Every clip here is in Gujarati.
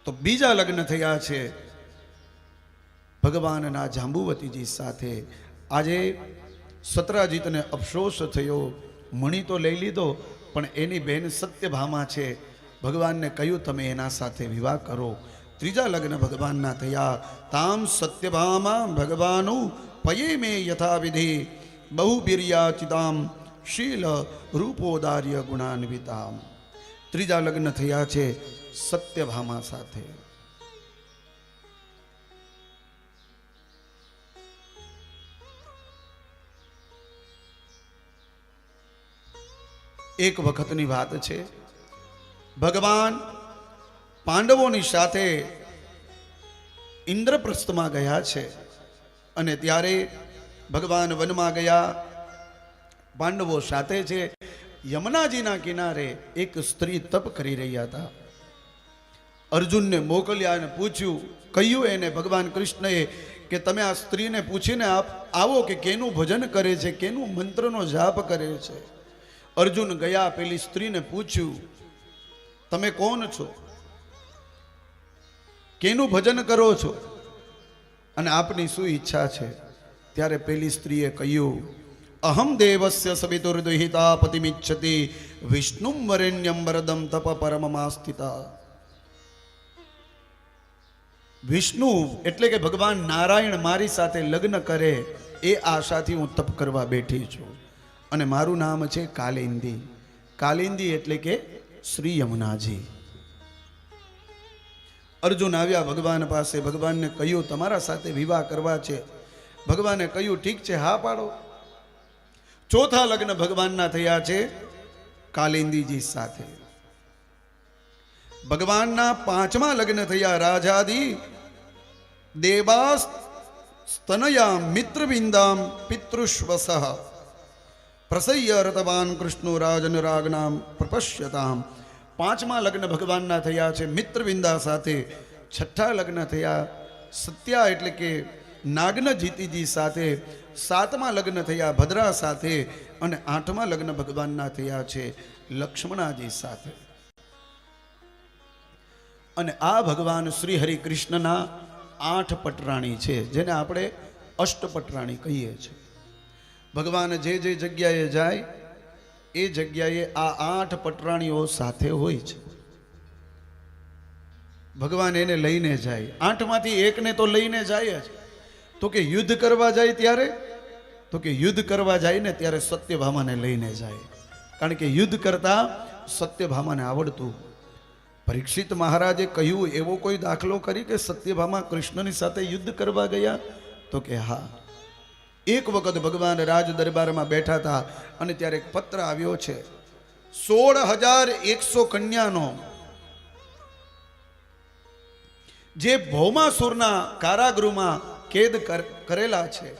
તો બીજા લગ્ન થયા છે ભગવાનના જાંબુવતીજી સાથે. આજે સતરાજીતને અફસોસ થયો, મણી તો લઈ લીધો પણ એની બહેન સત્યભામા છે. ભગવાનને કહ્યું તમે એના સાથે વિવાહ કરો. ત્રીજા લગ્ન ભગવાનના થયા. તામ સત્યભામા ભગવાનું પયે મેં યથાવિધિ બહુબીર્યાચિતામ શીલ રૂપોદાર્ય ગુણાન્વિતામ. ત્રીજા લગ્ન થયા છે સત્યભામા સાથે. એક વખતની વાત છે, ભગવાન પાંડવોની સાથે ઇન્દ્રપ્રસ્થમાં ગયા છે અને ત્યારે ભગવાન વનમાં ગયા, પાંડવો સાથે છે. યમુનાજીના કિનારે એક સ્ત્રી તપ કરી રહ્યા હતા. અર્જુનને મોકલ્યા અને પૂછ્યું, કહ્યું એને ભગવાન કૃષ્ણએ કે તમે આ સ્ત્રીને પૂછીને આવો કે કેનું ભજન કરે છે, કેનું મંત્રનો જાપ કરે છે. અર્જુન ગયા, પેલી સ્ત્રીને પૂછ્યું તમે કોણ છો, કેનું ભજન કરો છો અને આપની શું ઈચ્છા છે. ત્યારે પેલી સ્ત્રીએ કહ્યું, અહમ દેવસ્ય સવિતુર્દુહિતા પતિમિચ્છતિ વિષ્ણુમ વરેણ્યમ વરદમ તપ પરમમાસ્થિતા. વિષ્ણુ એટલે કે ભગવાન નારાયણ મારી સાથે લગ્ન કરે એ આશાથી હું તપ કરવા બેઠી છું અને મારું નામ છે કાલિંદી. કાલિંદી એટલે કે શ્રી યમુનાજી. અર્જુન આવ્યા ભગવાન પાસે, ભગવાનને કહ્યું તમારા સાથે વિવાહ કરવા છે. ભગવાને કહ્યું ઠીક છે, હા પાડો. ચોથા લગ્ન ભગવાનના થયા છે કાલિંદીજી સાથે. ભગવાનના પાંચમા લગ્ન થયા રાજાદી દેવાસ સ્તનયા મિત્રવિંદામ પિતૃશ્વસઃ પ્રસય્ય રતવાન કૃષ્ણો રાજનરાગનામ પ્રપશ્યતામ. પાંચમા લગ્ન ભગવાનના થયા છે મિત્રવિંદા સાથે. છઠ્ઠા લગ્ન થયા સત્યા એટલે કે નાગ્નજીતીજી સાથે. સાતમા લગ્ન થયા ભદ્રા સાથે અને આઠમા લગ્ન ભગવાનના થયા છે લક્ષ્મણાજી સાથે. અને આ ભગવાન શ્રી હરિ કૃષ્ણના 8 પટરાણી છે, જેને આપણે અષ્ટપટરાણી કહીએ છીએ. ભગવાન જે જે જગ્યાએ જાય એ જગ્યાએ આ 8 પટરાણીઓ સાથે હોય છે. ભગવાન એને લઈને જાય. 8માંથી એકને તો લઈને જાય જ. તો કે યુદ્ધ કરવા જાય ત્યારે, તો કે યુદ્ધ કરવા જાય ને ત્યારે સત્યભામાને લઈને જાય, કારણ કે યુદ્ધ કરતા સત્યભામાને આવડતું. પરીક્ષિત મહારાજે કહ્યું એવો કોઈ દાખલો કરી કે સત્યભામા કૃષ્ણની સાથે યુદ્ધ કરવા ગયા? તો કે હા. એક વખત ભગવાન રાજ દરબારમાં બેઠા હતા અને ત્યારે એક પત્ર આવ્યો છે 16,100 કન્યાનો, જે ભૌમાસુરના કારાગૃહમાં કેદ કરેલા છે.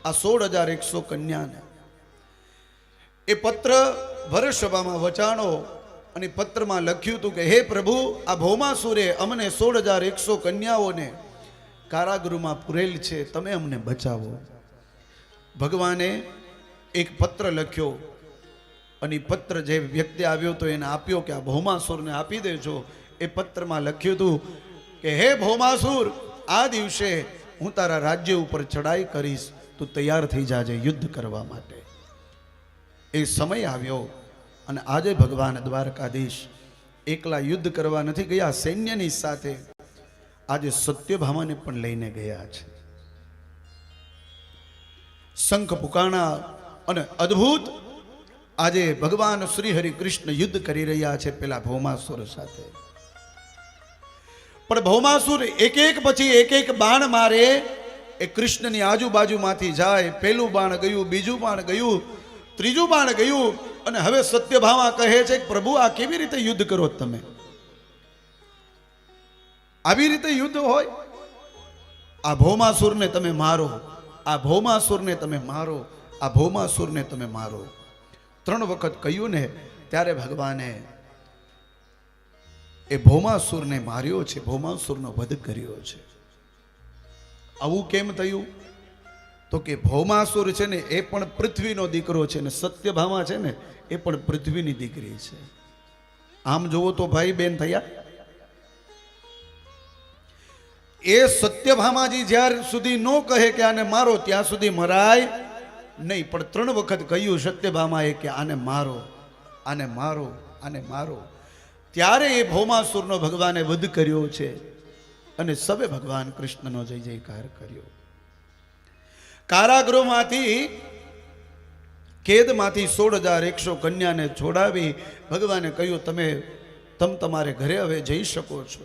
આ 16,100 કન્યાને એ પત્ર ભરસભામાં વચાણો અને પત્રમાં લખ્યું હતું કે હે પ્રભુ, આ ભૌમાસુરે અમને 16,100 કન્યાઓને કારાગૃહમાં પૂરેલ છે, તમે અમને બચાવો. ભગવાને એક પત્ર લખ્યો અને પત્ર જે વ્યક્તિ આવ્યો તો એને આપ્યો કે આ ભૌમાસુરને આપી દેજો. એ પત્રમાં લખ્યું હતું કે હે ભૌમાસુર, આ દિવસે હું તારા રાજ્ય ઉપર ચડાઈ કરીશ, તું તૈયાર થઈ જાજે યુદ્ધ કરવા માટે. એ સમય આવ્યો અને આજે ભગવાન દ્વારકાધીશ એકલા યુદ્ધ કરવા નથી ગયા, સૈન્યની સાથે આજે સત્યભામાને પણ લઈને ગયા છે. શંખ પુકાણા અને અદ્ભુત આજે ભગવાન શ્રી હરિ કૃષ્ણ યુદ્ધ કરી રહ્યા છે પેલા ભૌમાસુર સાથે. પણ ભૌમાસુર એક એક પછી એક બાણ મારે એ કૃષ્ણની આજુબાજુમાંથી જાય. પેલું બાણ ગયું, બીજું બાણ ગયું, ત્રીજું બાણ ગયું અને હવે સત્યભામા કહે છે કે પ્રભુ આ કેવી રીતે યુદ્ધ કરો તમે? આવી રીતે યુદ્ધ હોય? આ ભૌમાસુરને તમે મારો, આ ભૌમાસુરને તમે મારો, આ ભૌમાસુરને તમે મારો. 3 વખત કહ્યું ને ત્યારે ભગવાને એ ભૌમાસુરને માર્યો છે, ભૌમાસુરનો વધ કર્યો છે. આવું કેમ થયું? તો કે ભૌમાસુર છે ને એ પણ પૃથ્વીનો દીકરો છે ને સત્યભામા છે ને એ પણ પૃથ્વીની દીકરી છે. આમ જોવો તો ભાઈ બેન થયા. એ સત્યભામાજી જ્યાર સુધી ન કહે કે આને મારો ત્યાં સુધી મરાય નહીં. પણ 3 વખત કહ્યું સત્યભામાએ કે આને મારો, આને મારો, આને મારો. ત્યારે એ ભૌમાસુરનો ભગવાને વધ કર્યો છે અને સવે ભગવાન કૃષ્ણનો જય જયકાર કર્યો. કારાગૃહમાંથી કેદમાંથી 16,100 કન્યાને છોડાવી ભગવાને કહ્યું તમે તમારે ઘરે હવે જઈ શકો છો.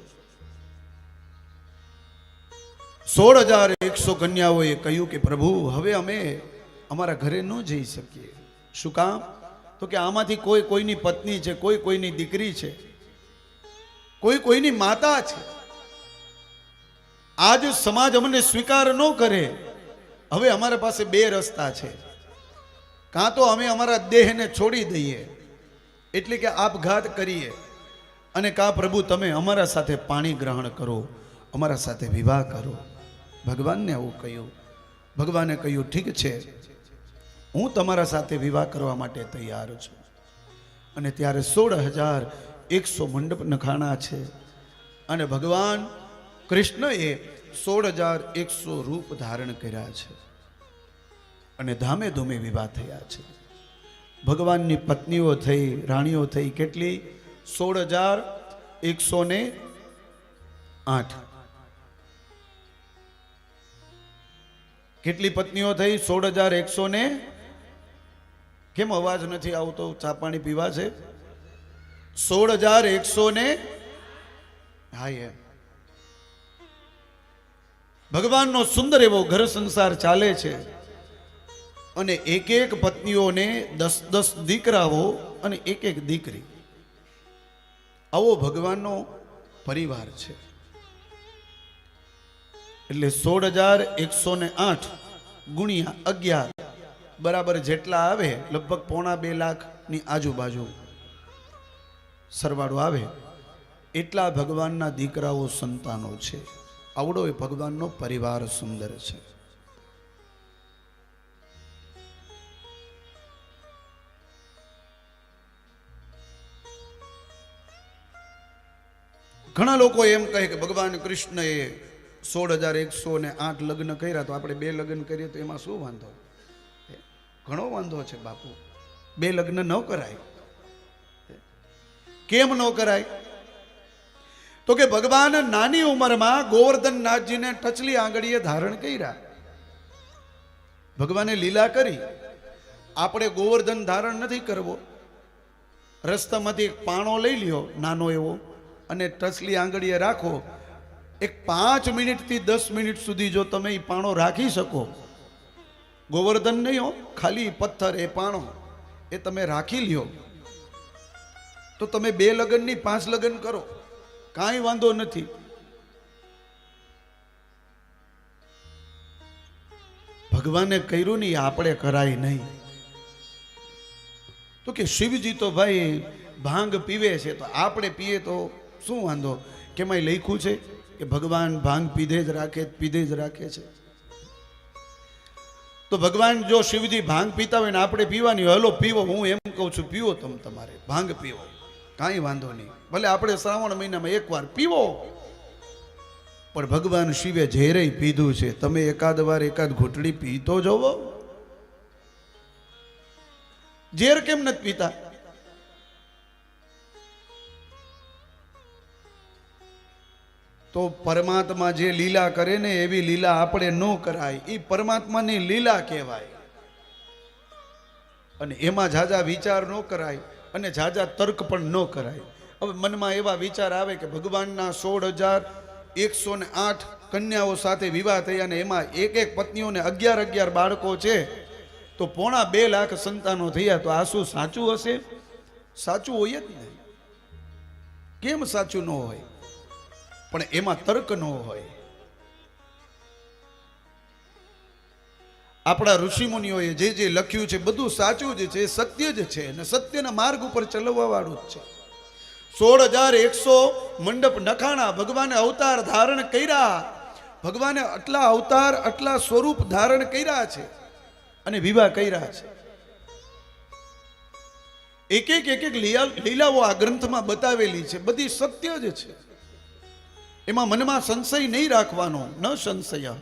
16,100 કન્યાઓએ કહ્યું કે પ્રભુ હવે અમે અમારા ઘરે ન જઈ શકીએ. શું કામ? તો કે આમાંથી કોઈ કોઈની પત્ની છે, કોઈ કોઈની દીકરી છે, કોઈ કોઈની માતા છે. આજ સમાજ અમને સ્વીકાર ન કરે. હવે અમારા પાસે 2 રસ્તા છે. કાં તો અમે અમારા દેહને છોડી દઈએ એટલે કે આપઘાત કરીએ, અને કાં પ્રભુ તમે અમારા સાથે પાણી ગ્રહણ કરો, અમારા સાથે વિવાહ કરો. ભગવાનને આવું કહ્યું. ભગવાને કહ્યું ઠીક છે, હું તમારા સાથે વિવાહ કરવા માટે તૈયાર છું. અને ત્યારે 16,100 મંડપ નખાણા છે અને ભગવાન કૃષ્ણએ 16,100 રૂપ ધારણ કર્યા છે અને ધામે ધૂમે વિવાહ થયા છે. ભગવાનની પત્નીઓ થઈ, રાણીઓ થઈ કેટલી? 16,108. કેટલી પત્નીઓ થઈ? 16,100 કેમ અવાજ નથી આવતો? ચા પાણી પીવા છે? 16,100 હા. ભગવાનનો સુંદર એવો ઘર સંસાર ચાલે છે અને એક એક પત્નીઓને 10 દીકરાઓ અને એક દીકરી. આવો ભગવાનનો પરિવાર છે. એટલે 16,108 ગુણ્યા 11 બરાબર જેટલા આવે, લગભગ 1.25 લાખની આજુબાજુ સરવાળો આવે, એટલા ભગવાનના દીકરાઓ સંતાનો છે. આવડો એ ભગવાનનો પરિવાર સુંદર છે. ઘણા લોકો એમ કહે કે ભગવાન કૃષ્ણએ 16,108 લગ્ન કર્યા, તો આપણે 2 લગ્ન કરીએ તો એમાં શું વાંધો? ઘણો વાંધો છે બાપુ. 2 લગ્ન ન કરાય. કેમ ન કરાય? તો કે ભગવાન નાની ઉંમરમાં ગોવર્ધનનાથજીને ટચલી આંગળીએ ધારણ કર્યા. ભગવાને લીલા કરી. આપણે ગોવર્ધન ધારણ નથી કરવો. રસ્તામાંથી એક પાણો લઈ લ્યો નાનો એવો અને ટચલી આંગળીએ રાખો. એક 5 મિનિટથી 10 મિનિટ સુધી જો તમે એ પાણો રાખી શકો, ગોવર્ધન નહીં હો, ખાલી પથ્થર, એ પાણો એ તમે રાખી લ્યો, તો તમે 2 લગ્નની 5 લગ્ન કરો, કાંઈ વાંધો નથી. ભગવાને કર્યું નહીં, આપણે કરાય નહીં. તો કે શિવજી તો ભાઈ ભાંગ પીવે છે, તો આપણે પીએ તો શું વાંધો? કેમાંય લખ્યું છે કે ભગવાન ભાંગ પીધે જ રાખે છે. તો ભગવાન જો શિવજી ભાંગ પીતા હોય ને આપણે પીવાની, હલો પીવો, હું એમ કહું છું પીવો, તમારે ભાંગ પીવો, કાંઈ વાંધો નહીં. ભલે આપણે શ્રાવણ મહિનામાં 1 વાર પીવો, પણ ભગવાન શિવે ઝેરે પીધું છે, તમે એકાદ ઘૂંટડી પીતો જોવો. ઝેર કેમ નથી પીતા? તો પરમાત્મા જે લીલા કરે ને એવી લીલા આપણે ન કરાય. એ પરમાત્માની લીલા કહેવાય. અને એમાં ઝાઝા વિચાર ન કરાય અને ઝાઝા તર્ક પણ ન કરાય. હવે મનમાં એવા વિચાર આવે કે ભગવાનના 16,108 કન્યાઓ સાથે વિવાહ થયા અને એમાં એક પત્નીઓને 11 બાળકો છે, તો 2.25 લાખ સંતાનો થયા, તો આ શું સાચું હશે? સાચું હોય જ નહીં. કેમ સાચું ન હોય? પણ એમાં તર્ક ન હોય. આપણા ઋષિમુનિઓએ જે લખ્યું છે બધું સાચું જ છે, સત્ય જ છે અને સત્યના માર્ગ ઉપર ચલાવવા વાળું જ છે. 16,100 મંડપ નખાણા. ભગવાને અવતાર ધારણ કર્યા. ભગવાને આટલા અવતાર, આટલા સ્વરૂપ ધારણ કર્યા છે અને વિવાહ કર્યા છે. એક લીલાઓ આ ગ્રંથમાં બતાવેલી છે, બધી સત્ય જ છે. એમાં મનમાં સંશય નહીં રાખવાનો, ન સંશય.